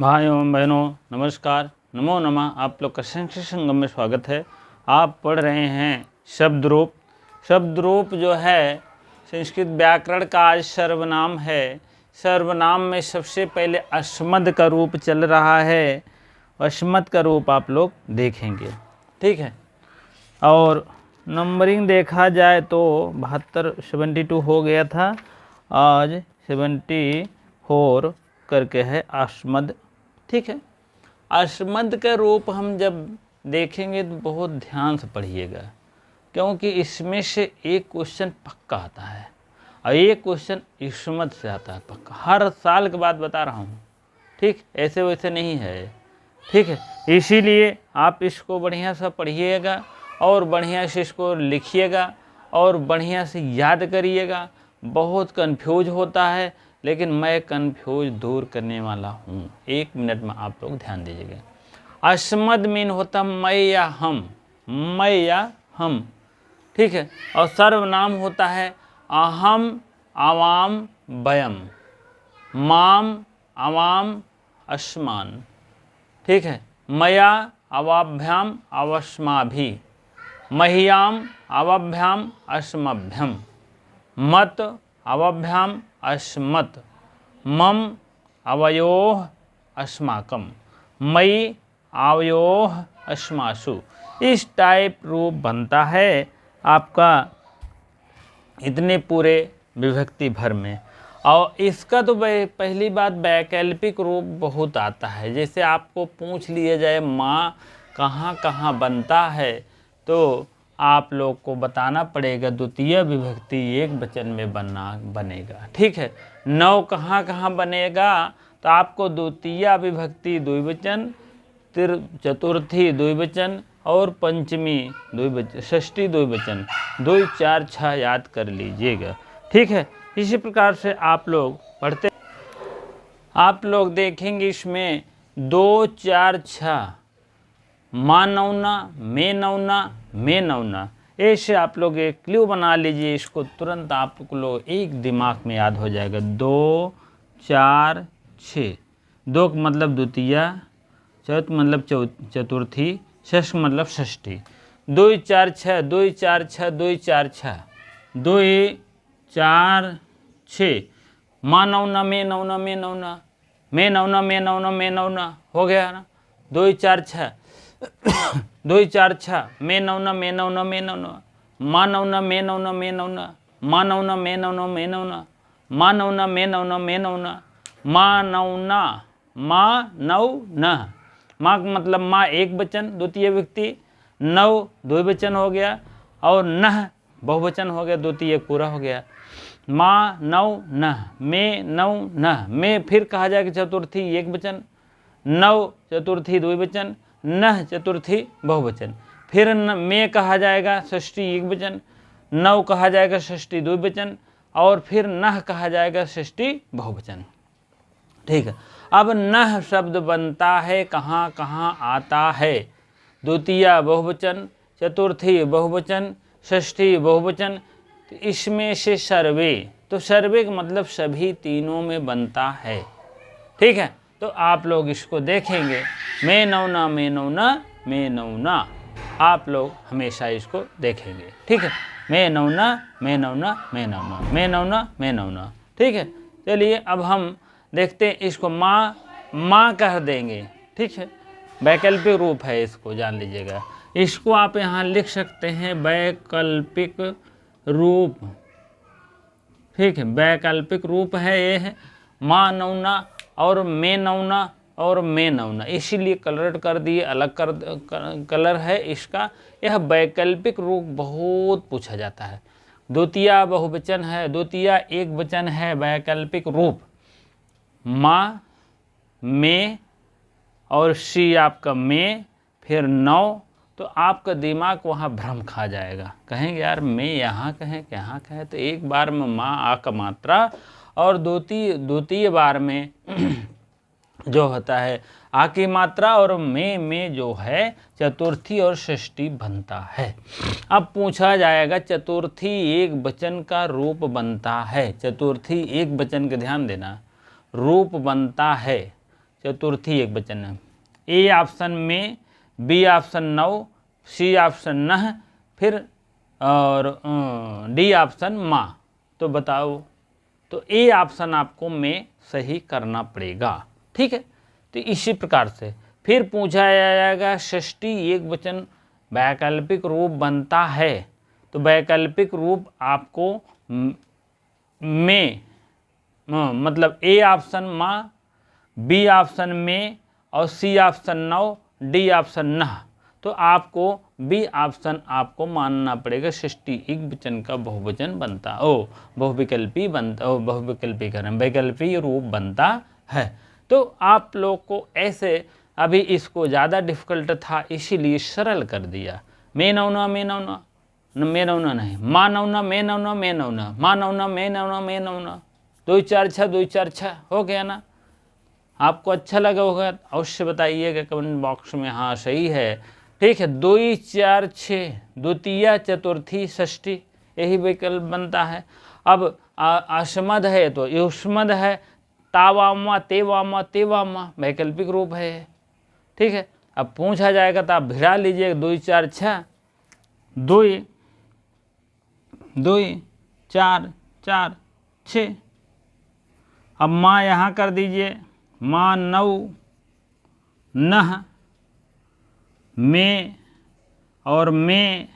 भाइयों एवं बहनों नमस्कार, नमो नमः। आप लोग का संस्कृत संगम में स्वागत है। आप पढ़ रहे हैं शब्द रूप। शब्द रूप जो है संस्कृत व्याकरण का आज सर्वनाम है। सर्वनाम में सबसे पहले अस्मद का रूप चल रहा है। अस्मद का रूप आप लोग देखेंगे, ठीक है। और नंबरिंग देखा जाए तो 72 हो गया था, आज 74 करके है अस्मद, ठीक है। अस्मद का रूप हम जब देखेंगे तो बहुत ध्यान से पढ़िएगा, क्योंकि इसमें से एक क्वेश्चन पक्का आता है और एक क्वेश्चन अस्मद से आता है पक्का। हर साल के बाद बता रहा हूँ, ठीक, ऐसे वैसे नहीं है, ठीक है। इसीलिए आप इसको बढ़िया से पढ़िएगा और बढ़िया से इसको लिखिएगा और बढ़िया से याद करिएगा। बहुत कंफ्यूज होता है, लेकिन मैं कंफ्यूज दूर करने वाला हूँ। 1 मिनट में आप लोग ध्यान दीजिएगा। अस्मद मीन होता मैं या हम, मैं या हम, ठीक है। और सर्वनाम होता है अहम आवाम वयम, माम आवाम अस्मान, ठीक है। मया अवाभ्याम अवस्माभि, मह्याम अवाभ्याम अस्मभ्यम, मत अवाभ्याम अस्मत्, मम अवयोः अस्माकं, मयि आवयोः अस्मासु। इस टाइप रूप बनता है आपका इतने पूरे विभक्ति भर में। और इसका तो पहली बात वैकल्पिक रूप बहुत आता है। जैसे आपको पूछ लिया जाए माँ कहाँ कहाँ बनता है, तो आप लोग को बताना पड़ेगा द्वितीय विभक्ति एक वचन में बनेगा, ठीक है। नौ कहाँ कहाँ बनेगा, तो आपको द्वितीय विभक्ति द्विवचन, चतुर्थी द्विवचन और पंचमी द्विवचन, षष्ठी द्विवचन, 2 4 6 याद कर लीजिएगा, ठीक है। इसी प्रकार से आप लोग पढ़ते, आप लोग देखेंगे इसमें 2 4 6 माँ नौना, मैं नौना, मैं नौना। ऐसे आप लोग एक क्लू बना लीजिए, इसको तुरंत आप लोग एक दिमाग में याद हो जाएगा। 2 4 6, 2 का मतलब द्वितीय, चौथ मतलब चतुर्थी, षष्ठ मतलब षष्ठी। 2 4 6, 2 4 6, 2 4 6, 2 4 6, माँ नौना, मैं नौना, मैं नौना, मैं नौना, मैं नौना, मैं नौना, हो गया ना। 2 4 6, 2 4 6, मैं नौना, मैं नौना, मैं नौना, माँ नौना, मैं नौना, मैं नौना, माँ नौना, मैं नौना, मैं नौना, माँ नौना, मैं नौना, मैं नौना, माँ नौना, माँ नौ न। माँ का मतलब माँ एक वचन द्वितीय व्यक्ति, नौ द्विवचन हो गया और नह बहुवचन हो गया, द्वितीय पूरा हो गया। माँ नौ न, मैं नौ न, मैं फिर कहा जाएगा चतुर्थी एक वचन, नौ चतुर्थी द्विवचन, नह चतुर्थी बहुवचन। फिर मैं कहा जाएगा षष्ठी एक वचन, नौ कहा जाएगा षष्ठी द्विवचन और फिर नह कहा जाएगा षष्ठी बहुवचन, ठीक है। अब नह शब्द बनता है कहाँ कहाँ आता है, द्वितीय बहुवचन, चतुर्थी बहुवचन, षष्ठी बहुवचन। तो इसमें से सर्वे, तो सर्वे का मतलब सभी तीनों में बनता है, ठीक है। तो आप लोग इसको देखेंगे, मैं नौना, मैं नौना, मैं नौना, आप लोग हमेशा इसको देखेंगे, ठीक है। मैं नौना, मैं नौना, मैं नौना, मैं नौना, मैं नौना, ठीक है। चलिए अब हम देखते हैं इसको। माँ कह देंगे, ठीक है। वैकल्पिक रूप है, इसको जान लीजिएगा। इसको आप यहाँ लिख सकते हैं वैकल्पिक रूप, ठीक है। वैकल्पिक रूप है ये है माँ नौना और मैं नौना और मैं नौना, इसीलिए कलर कर दिए, अलग कलर है इसका। यह वैकल्पिक रूप बहुत पूछा जाता है। द्वितीय बहुवचन है, द्वितीय एक वचन है, वैकल्पिक रूप माँ, मैं और सी आपका मैं, फिर नौ, तो आपका दिमाग वहाँ भ्रम खा जाएगा। कहेंगे यार मैं यहाँ कहें कि यहाँ कहें, तो एक बार में माँ आ का मात्रा और द्वितीय बार में जो होता है आ की मात्रा और में जो है चतुर्थी और षष्ठी बनता है। अब पूछा जाएगा चतुर्थी एक वचन का रूप बनता है, चतुर्थी एक वचन का ध्यान देना, रूप बनता है चतुर्थी एक वचन है। ए ऑप्शन में, बी ऑप्शन नौ, सी ऑप्शन नह, फिर और डी ऑप्शन माँ। तो बताओ, तो ए ऑप्शन आपको में सही करना पड़ेगा। ठीक है, तो इसी प्रकार से फिर पूछा जाएगा षष्ठी एक वचन वैकल्पिक रूप बनता है। तो वैकल्पिक रूप आपको में मतलब ए ऑप्शन माँ, बी ऑप्शन में और सी ऑप्शन नौ, डी ऑप्शन नह। तो आपको बी ऑप्शन आपको मानना पड़ेगा, षष्ठी एक वचन का बहुवचन बनता बहुविकल्पी बनता बहुविकल्पीकरण वैकल्पिक रूप बनता है। तो आप लोग को ऐसे, अभी इसको ज़्यादा डिफिकल्ट था इसीलिए सरल कर दिया। मैं नौना में नौना, मैं नौना नहीं, माँ नौना में नौना, मैं नौना, माँ नौना में नौना, मैं नौना, 2 4 6 2 4 6 हो गया ना। आपको अच्छा लगा होगा, अवश्य बताइएगा कमेंट बॉक्स में। हाँ सही है, ठीक है। 2 4 6 द्वितीया चतुर्थी षष्ठी, यही विकल्प बनता है। अब असमद है तो युष्मद है, तावामा तेवामा तेवामा वैकल्पिक रूप है। ठीक है, अब पूछा जाएगा तो आप भिड़ा लीजिए 2 4 6 2 2 4 4 6। अब माँ यहाँ कर दीजिए, माँ नौ, नह, में और में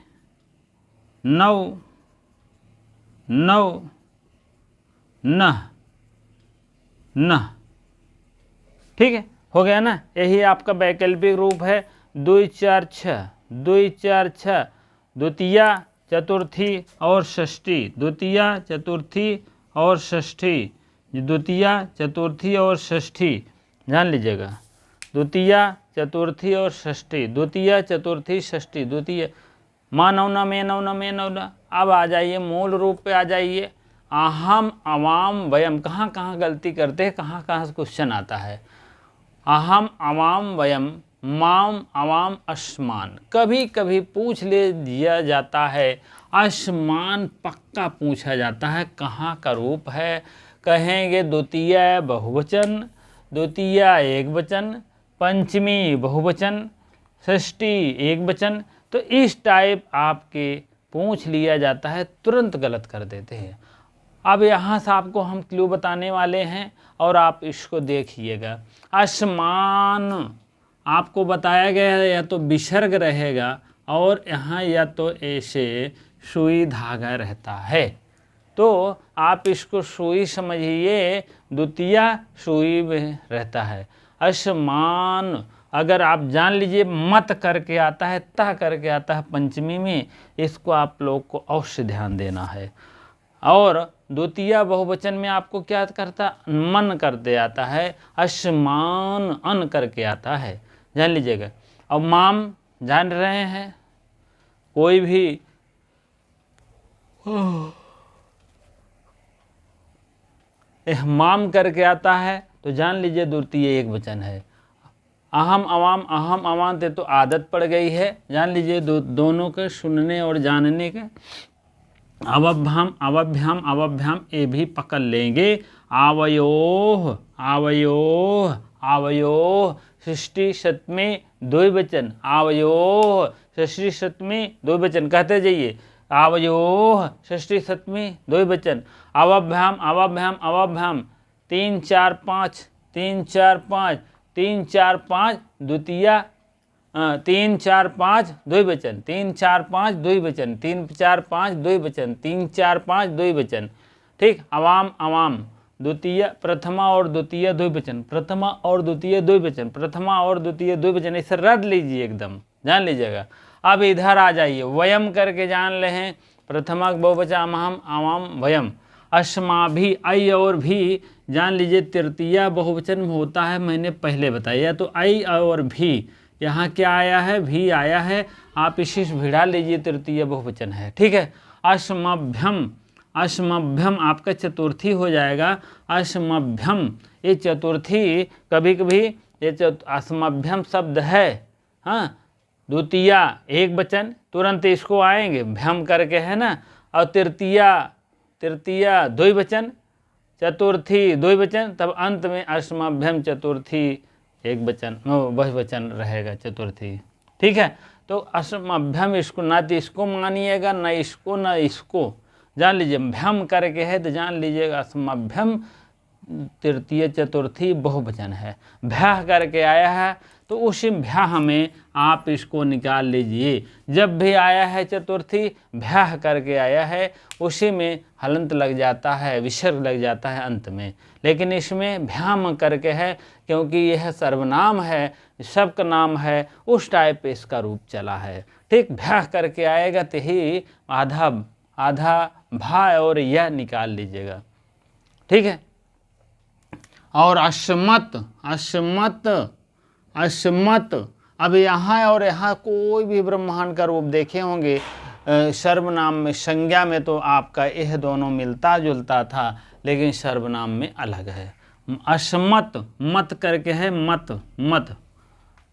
नौ, नौ, नह, नह। ठीक है, हो गया ना। यही आपका वैकल्पिक रूप है। 2 4 6 2 4 6 द्वितीया चतुर्थी और षष्ठी, द्वितीया चतुर्थी और षष्ठी, द्वितीया चतुर्थी और षष्ठी, जान लीजिएगा। द्वितीया चतुर्थी और षष्ठी, द्वितीया चतुर्थी षष्ठी, द्वितीय माँ नौना में नौना में नौना। अब आ जाइए मूल रूप पे आ जाइए। अहम अवाम वयम, कहाँ कहाँ गलती करते हैं, कहाँ कहाँ क्वेश्चन आता है। अहम अवाम वयम, माम अवाम अस्मान, कभी कभी पूछ ले दिया जाता है। अस्मान पक्का पूछा जाता है, कहाँ का रूप है। कहेंगे द्वितीय बहुवचन, द्वितीय एक वचन, पंचमी बहुवचन, षष्ठी एक वचन। तो इस टाइप आपके पूछ लिया जाता है, तुरंत गलत कर देते हैं। अब यहाँ से आपको हम क्लू बताने वाले हैं और आप इसको देखिएगा। आसमान आपको बताया गया है, या तो विसर्ग रहेगा और यहाँ या तो ऐसे सुई धागा रहता है। तो आप इसको सुई समझिए, द्वितीय सुई में रहता है। आसमान अगर आप जान लीजिए मत करके आता है, ता करके आता है पंचमी में, इसको आप लोग को अवश्य ध्यान देना है। और द्वितीय बहुवचन में आपको क्या करता, मन करते आता है, आसमान अन करके आता है, जान लीजिएगा। अब माम जान रहे हैं, कोई भी माम करके आता है तो जान लीजिए द्वितीय एक वचन है। अहम अवाम ते तो आदत पड़ गई है, जान लीजिए दोनों के सुनने और जानने के। अवभ्याम अवभ्याम अवभ्याम ये भी पकड़ लेंगे। आवयोः आवयोः आवयोः षष्ठी सप्तमी द्विवचन, आवयोः षष्ठी सप्तमी द्विवचन, कहते जाइए। आवयोः षष्ठी सप्तमी द्विवचन। अवभ्याम अवभ्याम अवभ्याम 3 4 5 3 4 5 3 4 5 द्वितीया 3 4 5 द्विवचन, 3 4 5 द्विवचन, 3 4 5 द्विवचन, 3 4 5 द्विवचन। ठीक, अवाम अवाम द्वितीय, प्रथमा और द्वितीय द्विवचन, प्रथमा और द्वितीय द्विवचन, प्रथमा और द्वितीय द्विवचन, इसे रट लीजिए एकदम, जान लीजिएगा। अब इधर आ जाइए, वयम करके जान ले हैं, प्रथमा बहुवचन अहम अवाम वयम। अस्मा भी, आई और भी जान लीजिए तृतीया बहुवचन में होता है, मैंने पहले बताया। तो आई और भी, यहाँ क्या आया है, भी आया है, आप इसी से भिड़ा लीजिए, तृतीय बहुवचन है। ठीक है, अस्मभ्यम, अस्मभ्यम आपका चतुर्थी हो जाएगा। अस्मभ्यम ये चतुर्थी, कभी कभी ये अस्मभ्यम शब्द है, हाँ, द्वितीया एक वचन, तुरंत इसको आएंगे भ्यम करके, है ना। और तृतीया द्विवचन, चतुर्थी द्विवचन, तब अंत में अस्मभ्यम चतुर्थी एक वचन बहुवचन रहेगा चतुर्थी। ठीक है, तो असमभ्यम इसको ना तो इसको मानिएगा न इसको न इसको, जान लीजिए। भ्यम करके है तो जान लीजिएगा असमभ्यम तृतीय चतुर्थी बहुवचन है। भ्याह करके आया है तो उसी भ्याह में आप इसको निकाल लीजिए। जब भी आया है चतुर्थी भ्याह करके आया है उसी में हलंत लग जाता है, विसर्ग लग जाता है अंत में। लेकिन इसमें भ्याम करके है क्योंकि यह सर्वनाम है, सबका नाम है, उस टाइप पे इसका रूप चला है। ठीक, भ्याह करके आएगा तो ही आधा भा और यह निकाल लीजिएगा। ठीक है, और अस्मत अब यहाँ और यहाँ कोई भी ब्रह्मांड का रूप देखे होंगे सर्वनाम में, संज्ञा में तो आपका यह दोनों मिलता जुलता था, लेकिन सर्वनाम में अलग है। अस्मत मत करके है,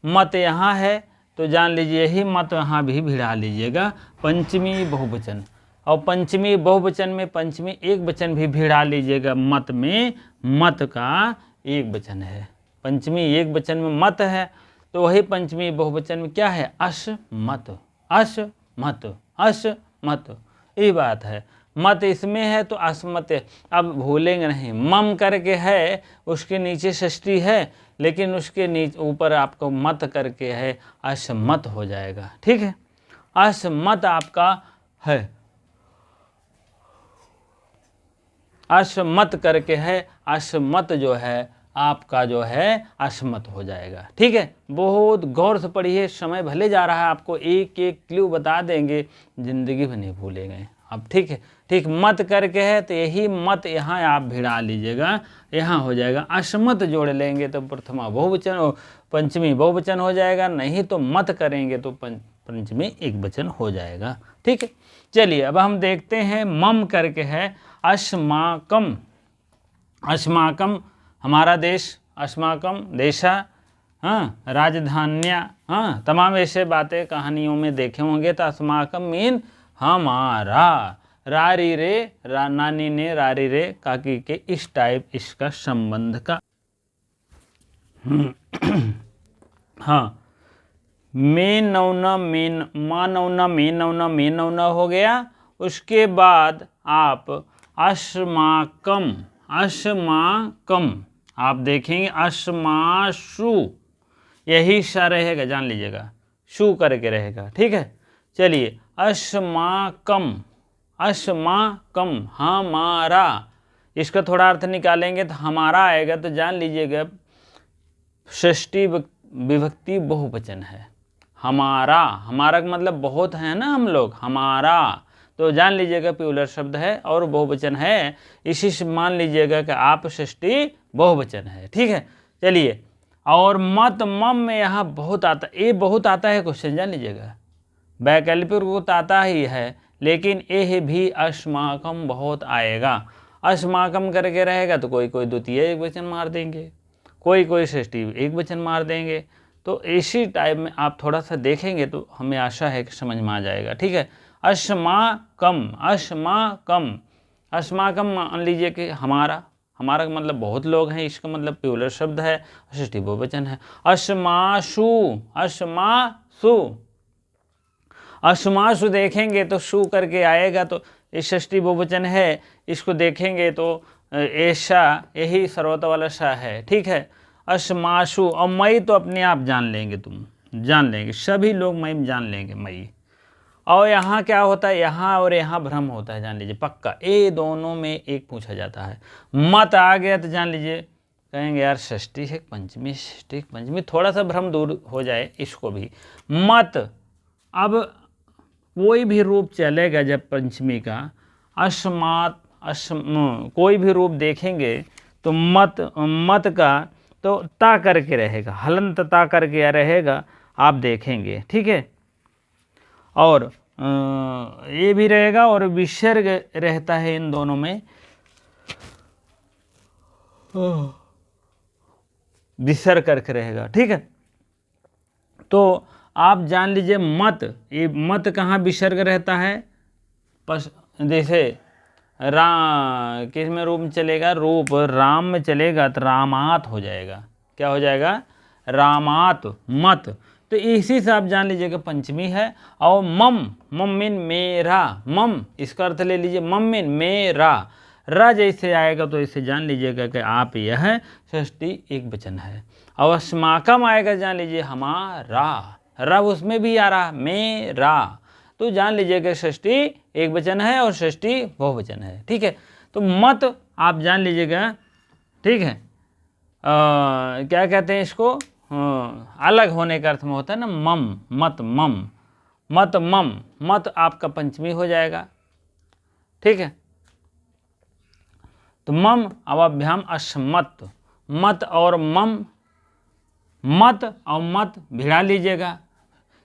मत यहाँ है तो जान लीजिए यही मत यहाँ भी भिड़ा लीजिएगा। पंचमी बहुवचन, और पंचमी बहुवचन में पंचमी एक वचन भी भिड़ा लीजिएगा। मत में मत का एक वचन है, पंचमी एक वचन में मत है तो वही पंचमी बहुवचन में क्या है, असमत। ये बात है। मत इसमें है तो असमत है। अब भूलेंगे नहीं, मम करके है उसके नीचे षष्ठी है, लेकिन उसके नीचे ऊपर आपको मत करके है, असमत हो जाएगा। ठीक है, असमत आपका है, असमत करके है, असमत जो है आपका जो है असमत हो जाएगा। ठीक है, बहुत गौर से पढ़िए, समय भले जा रहा है, आपको एक एक क्लू बता देंगे, जिंदगी में नहीं भूलेंगे अब। ठीक है, ठीक, मत करके है तो यही मत यहाँ आप भिड़ा लीजिएगा, यहाँ हो जाएगा। असमत जोड़ लेंगे तो प्रथमा बहुवचन और पंचमी बहुवचन हो जाएगा, नहीं तो मत करेंगे तो पंचमी एक वचन हो जाएगा। ठीक है, चलिए अब हम देखते हैं मम करके है अस्माकम। अस्माकम हमारा देश, अस्माकम देशा, हाँ, राजधान्या, हाँ, तमाम ऐसे बातें कहानियों में देखे होंगे। तो अस्माकम मीन हमारा, रारी रे, नानी ने रारी रे काकी के, इस टाइप इसका संबंध का। हाँ, में नौना में माँ नौना में नौना में नौना हो गया। उसके बाद आप अस्माकम, अस्माकम आप देखेंगे अस्माशु, यही सा रहेगा, जान लीजिएगा, शु करके रहेगा। ठीक है, चलिए अस्माकम, अस्माकम हमारा, इसका थोड़ा अर्थ निकालेंगे तो हमारा आएगा तो जान लीजिएगा षष्ठी विभक्ति बहुवचन है। हमारा, हमारा का मतलब बहुत है ना हम लोग, हमारा, तो जान लीजिएगा प्लूरल शब्द है और बहुवचन है, इसी से मान लीजिएगा कि आप षष्ठी बहुवचन है। ठीक है, चलिए, और मत मम में यहाँ बहुत आता, ये बहुत आता है क्वेश्चन, जान लीजिएगा, वैकल्पिक रूप आता ही है, लेकिन ये भी अस्माकम बहुत आएगा। अस्माकम करके रहेगा तो कोई कोई द्वितीय एक वचन मार देंगे, कोई षष्ठी एक वचन मार देंगे। तो इसी टाइप में आप थोड़ा सा देखेंगे तो हमें आशा है कि समझ में आ जाएगा। ठीक है, अस्माकम, अस्माकम, अस्माकम मान लीजिए कि हमारा, हमारा का मतलब बहुत लोग हैं, इसका मतलब प्लूरल शब्द है, षष्ठी बहुवचन है। अस्मासु, अस्मासु, अस्मासु देखेंगे तो सु करके आएगा तो ये षष्ठी बहुवचन है, इसको देखेंगे तो ऐसा, यही सर्वोत्त वाला सा है। ठीक है, अस्मासु, और मई तो अपने आप जान लेंगे, तुम जान लेंगे, सभी लोग मई जान लेंगे, मई। और यहाँ क्या होता है, यहाँ और यहाँ भ्रम होता है, जान लीजिए पक्का, ये दोनों में एक पूछा जाता है। मत आ गया तो जान लीजिए कहेंगे यार षष्ठी है पंचमी, षष्ठी पंचमी, थोड़ा सा भ्रम दूर हो जाए इसको भी। मत, अब कोई भी रूप चलेगा जब पंचमी का, अस्मात, कोई भी रूप देखेंगे तो मत, मत का तो ता करके रहेगा, हलंत ता करके रहेगा, आप देखेंगे। ठीक है, और ये भी रहेगा और विसर्ग रहता है इन दोनों में, विसर्ग करके रहेगा। ठीक है, तो आप जान लीजिए मत, ये मत कहाँ विसर्ग रहता है, जैसे किस में रूप में चलेगा, रूप राम में चलेगा तो रामात हो जाएगा, क्या हो जाएगा, रामात मत, तो इसी से आप जान लीजिएगा पंचमी है। और मम, मम मीन मेरा, मम इसका अर्थ ले लीजिए मम मीन मेरा, र जैसे आएगा तो इसे जान लीजिएगा कि आप यह षष्ठी एक वचन है। और अस्माकम आएगा जान लीजिए हमारा, र उसमें भी आ रहा मेरा, तो जान लीजिएगा षष्ठी एक वचन है और षष्ठी बहुवचन है। ठीक है, तो मत आप जान लीजिएगा। ठीक है, क्या कहते हैं इसको, अलग होने का अर्थ में होता है ना मम, मत मम, मत मम, मत आपका पंचमी हो जाएगा। ठीक है, तो मम अवभ्याम अस्मत्, मत और मम, मत और मत भिड़ा लीजिएगा।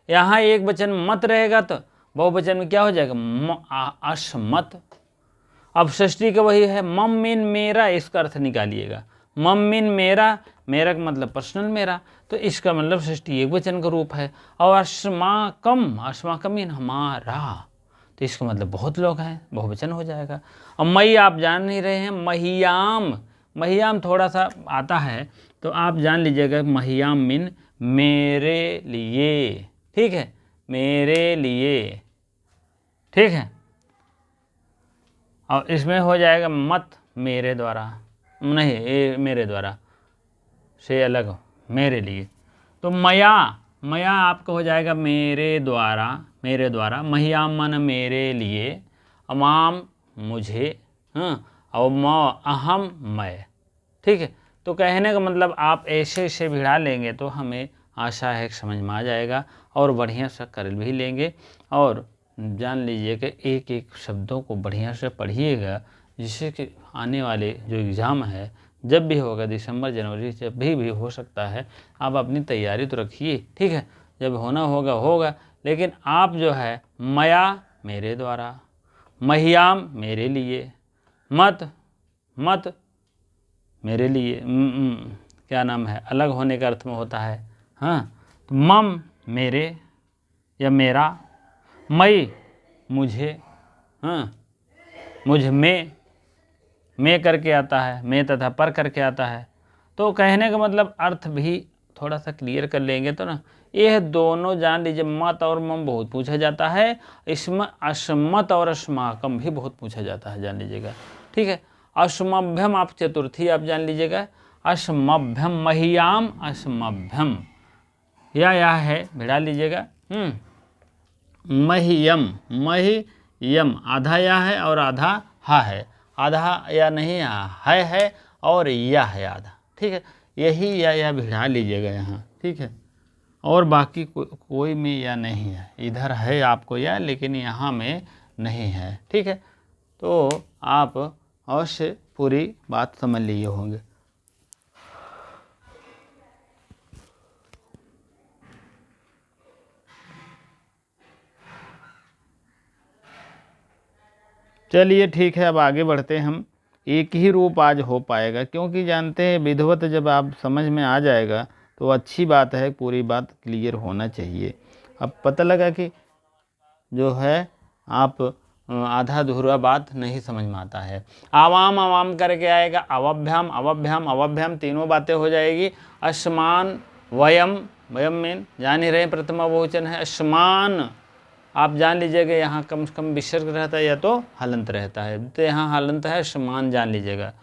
यहाँ एक वचन मत रहेगा तो बहुवचन में क्या हो जाएगा अस्मत्। अब षष्ठी का वही है मम मीन मेरा, इसका अर्थ निकालिएगा। मम मीन मेरा, मेरा का मतलब पर्सनल मेरा, तो इसका मतलब षष्ठी एक वचन का रूप है। और अस्माकम, अस्माकम मीन हमारा, तो इसका मतलब बहुत लोग हैं, बहुवचन हो जाएगा। और मई आप जान नहीं रहे हैं, महियाम, महियाम थोड़ा सा आता है तो आप जान लीजिएगा महियाम मीन मेरे लिए। ठीक है, मेरे लिए। ठीक है, और इसमें हो जाएगा मत मेरे द्वारा, नहीं मेरे द्वारा से अलग हो, मेरे लिए। तो मया, मया आपका हो जाएगा मेरे द्वारा, मेरे द्वारा। महियाम मन मेरे लिए, अमाम मुझे, और म अहम मैं। ठीक है, तो कहने का मतलब आप ऐसे ऐसे भिड़ा लेंगे तो हमें आशा है समझ में आ जाएगा और बढ़िया से कर भी लेंगे। और जान लीजिए कि एक एक शब्दों को बढ़िया से पढ़िएगा, जिससे कि आने वाले जो एग्ज़ाम है जब भी होगा, दिसंबर जनवरी जब भी हो सकता है, आप अपनी तैयारी तो रखिए। ठीक है, जब होना होगा होगा, लेकिन आप जो है मया मेरे द्वारा, महियाम मेरे लिए, मत मत मेरे लिए, क्या नाम है, अलग होने का अर्थ में होता है। हाँ, तो मम मेरे या मेरा, मई मुझे, हाँ मुझ में करके आता है, में तथा पर करके आता है। तो कहने का मतलब अर्थ भी थोड़ा सा क्लियर कर लेंगे तो ना, यह दोनों जान लीजिए मत और मम बहुत पूछा जाता है, इसमें अस्मत् और अस्माकम भी बहुत पूछा जाता है, जान लीजिएगा। ठीक है, अस्मभ्यम आप चतुर्थी आप जान लीजिएगा, अस्मभ्यम महियाम अस्मभ्यम, या है भिड़ा लीजिएगा। महियम, महियम आधा या है और आधा हा है, आधा या नहीं है और या है आधा। ठीक है, यही या भिड़ा लीजिएगा यहाँ। ठीक है, और बाकी कोई में या नहीं है, इधर है आपको या, लेकिन यहाँ में नहीं है। ठीक है, तो आप अवश्य पूरी बात समझ लिए होंगे। चलिए ठीक है, अब आगे बढ़ते हैं हम। एक ही रूप आज हो पाएगा, क्योंकि जानते हैं विधिवत जब आप समझ में आ जाएगा तो अच्छी बात है, पूरी बात क्लियर होना चाहिए। अब पता लगा कि जो है आप आधा अधूरा बात नहीं समझ में आता है, आवाम आवाम करके आएगा, अवभ्याम अवभ्याम अवभ्याम, तीनों बातें हो जाएगी। असमान वयम, वयम में जान ही रहे प्रथमा बहुवचन है, असमान आप जान लीजिएगा यहाँ कम से कम विसर्ग रहता है या तो हलंत रहता है, तो यहाँ हलंत है, समान जान लीजिएगा।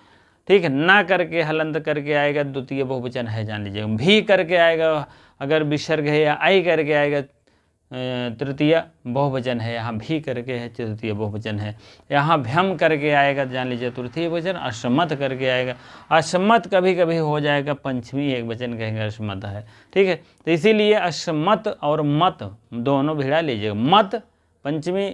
ठीक है, ना करके हलंत करके आएगा, द्वितीय बहुवचन है जान लीजिएगा। भी करके आएगा अगर विसर्ग है, या आई करके आएगा तृतीय बहुवचन है, यहाँ भी करके है तृतीय बहुवचन है। यहाँ भ्यम करके आएगा जान लीजिए तृतीय बहुवचन, असमत करके आएगा, असमत कभी कभी हो जाएगा पंचमी एक वचन कहेंगे, असमत है। ठीक है, तो इसीलिए असमत और मत दोनों भिड़ा लीजिएगा। मत पंचमी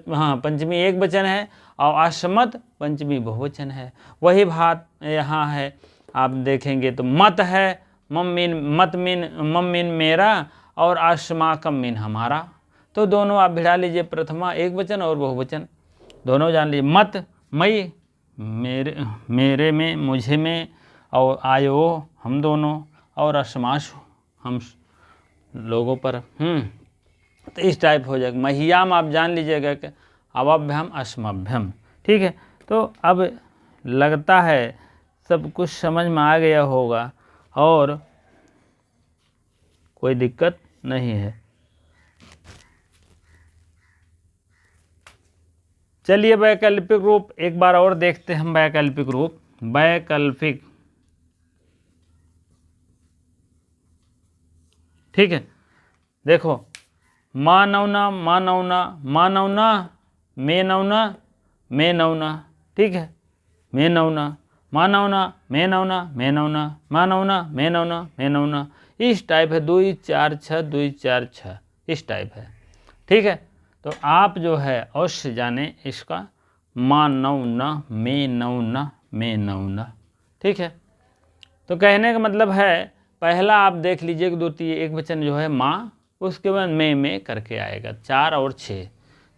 हाँ पंचमी एक वचन है और असमत पंचमी बहुवचन है। वही बात यहाँ है, आप देखेंगे तो मत है, मम मीन मत मीन मम मीन मेरा और अस्माकम मीन हमारा, तो दोनों आप भिड़ा लीजिए, प्रथमा एक वचन और बहुवचन दोनों जान लीजिए। मत मई मेरे में, मुझे में, और आयो हम दोनों, और अस्माशु हम लोगों पर। तो इस टाइप हो जाएगा। महियाम आप जान लीजिएगा कि अवभ्यम अस्मभ्यम। ठीक है, तो अब लगता है सब कुछ समझ में आ गया होगा। और कोई दिक्कत नहीं है। चलिए वैकल्पिक रूप एक बार और देखते हैं हम। वैकल्पिक रूप, वैकल्पिक, ठीक है। देखो, मानवना मानवना मानवना, मेनवना मेनवना, ठीक है। मेनवना मानवना मेनवना मेनवना मानवना मेनवना मेनवना, इस टाइप है। 2 4 6 2 4 6 इस टाइप है, ठीक है। तो आप जो है अवश्य जाने इसका मानवना मेनवना मेनवना, ठीक है। तो कहने का मतलब है, पहला आप देख लीजिए कि द्वितीय एक वचन जो है माँ, उसके बाद में करके आएगा। 4 और 6,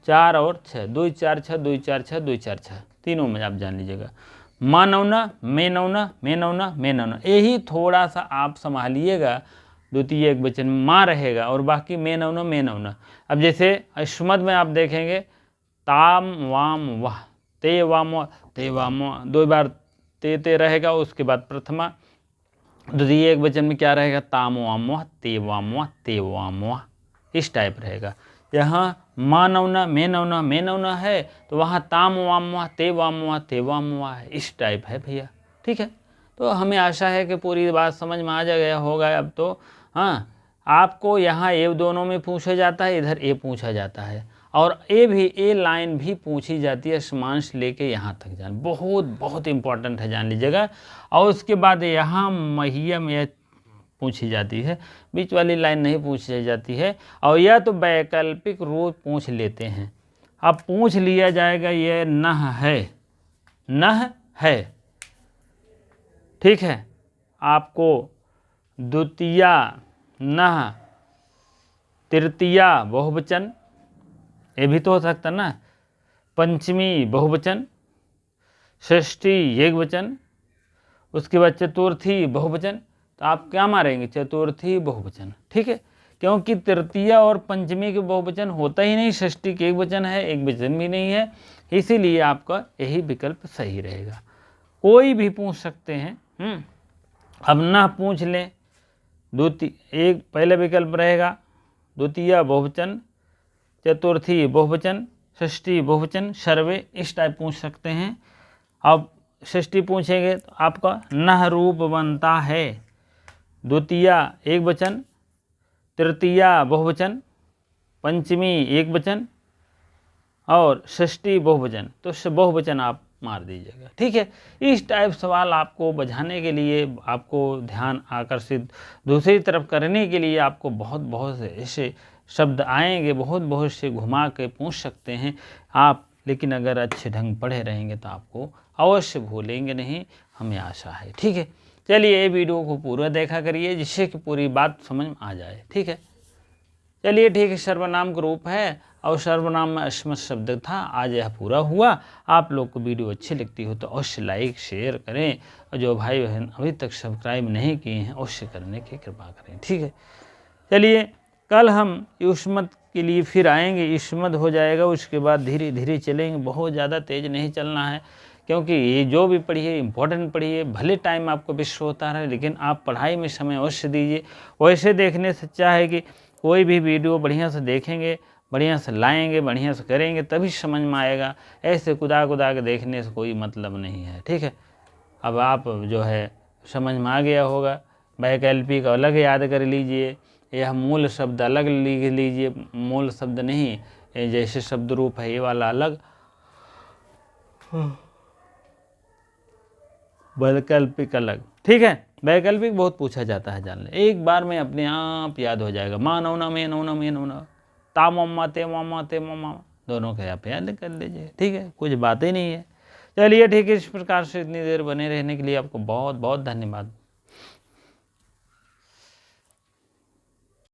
4 और 6, 2 4 6 2 4 6 2 4 6, तीनों में आप जान लीजिएगा। मानवना मेनवना मेनवना मेनवना, यही थोड़ा सा आप संभालिएगा। द्वितीय एक वचन माँ रहेगा और बाकी मेनवना मेनवना। अब जैसे अश्वमद में आप देखेंगे, ताम वाम वाह, ते वाम वाह, ते वाम वाह, 2 बार ते रहेगा। उसके बाद प्रथमा द्वितीय एक वचन में क्या रहेगा, ताम वाम वाह, ते वाम वाह, ते वाम वाह, इस टाइप रहेगा। यहाँ मानवना मेनवना मेनवना है तो वहाँ ताम वाम वाह, ते वाम वाह, ते वाम वाह है, इस टाइप है भैया, ठीक है। तो हमें आशा है कि पूरी बात समझ में आ गया होगा अब तो। हाँ, आपको यहाँ ए दोनों में पूछा जाता है, इधर ए पूछा जाता है, और ए लाइन भी पूछी जाती है, समांश लेके यहाँ तक जान, बहुत बहुत इंपॉर्टेंट है, जान लीजिएगा। और उसके बाद यहाँ महियम यह पूछी जाती है, बीच वाली लाइन नहीं पूछी जाती है। और यह तो वैकल्पिक रूप पूछ लेते हैं। अब पूछ लिया जाएगा ये नह है, नह है, ठीक है। आपको द्वितीया नह, तृतीया बहुवचन, ये भी तो हो सकता ना, पंचमी बहुवचन, षष्ठी एकवचन, उसके बाद चतुर्थी बहुवचन। तो आप क्या मारेंगे, चतुर्थी बहुवचन, ठीक है। क्योंकि तृतीया और पंचमी के बहुवचन होता ही नहीं, षष्ठी के एक वचन है, एक वचन भी नहीं है, इसीलिए आपका यही विकल्प सही रहेगा। कोई भी पूछ सकते हैं। अब ना पूछ लें, एक पहला विकल्प रहेगा द्वितीय बहुवचन, चतुर्थी बहुवचन, षष्ठी बहुवचन, सर्वे, इस टाइप पूछ सकते हैं। अब षष्ठी पूछेंगे तो आपका नह रूप बनता है द्वितीया एक वचन, तृतीया बहुवचन, पंचमी एक वचन और षष्ठी बहुवचन। तो बहुवचन आप मार दीजिएगा, ठीक है। इस टाइप सवाल आपको बझाने के लिए, आपको ध्यान आकर्षित दूसरी तरफ करने के लिए आपको बहुत बहुत ऐसे शब्द आएंगे, बहुत बहुत से घुमा के पूछ सकते हैं आप। लेकिन अगर अच्छे ढंग पढ़े रहेंगे तो आपको अवश्य भूलेंगे नहीं, हमें आशा है, ठीक है। चलिए ये वीडियो को पूरा देखा करिए, जिससे कि पूरी बात समझ में आ जाए, ठीक है। चलिए ठीक है, सर्वनाम का रूप है और सर्वनाम में अस्मत् शब्द था। आज यह पूरा हुआ। आप लोग को वीडियो अच्छी लगती हो तो अवश्य लाइक शेयर करें, और जो भाई बहन अभी तक सब्सक्राइब नहीं किए हैं अवश्य करने की कृपा करें, ठीक है। चलिए कल हम युष्मत के लिए फिर आएंगे, युष्मत हो जाएगा, उसके बाद धीरे धीरे चलेंगे, बहुत ज़्यादा तेज़ नहीं चलना है, क्योंकि ये जो भी पढ़िए इम्पोर्टेंट पढ़िए। भले टाइम आपको विश्व होता रहे, लेकिन आप पढ़ाई में समय अवश्य दीजिए। वैसे देखने से अच्छा है कि कोई भी वीडियो बढ़िया से देखेंगे, बढ़िया से लाएंगे, बढ़िया से करेंगे, तभी समझ में आएगा। ऐसे कुदा के देखने से कोई मतलब नहीं है, ठीक है। अब आप जो है समझ में आ गया होगा। वैकल्पिक अलग याद कर लीजिए, यह मूल शब्द अलग लिख लीजिए, मूल शब्द नहीं, जैसे शब्द रूप है ये वाला अलग, वैकल्पिक अलग, ठीक है। वैकल्पिक बहुत पूछा जाता है, जान ले, एक बार में अपने आप याद हो जाएगा। मानवना मेनवना मेनवना, तामम्मा ते मामा ते मामा, दोनों का आप याद कर लीजिए, ठीक है। कुछ बातें नहीं है। चलिए ठीक है, इस प्रकार से इतनी देर बने रहने के लिए आपको बहुत बहुत धन्यवाद।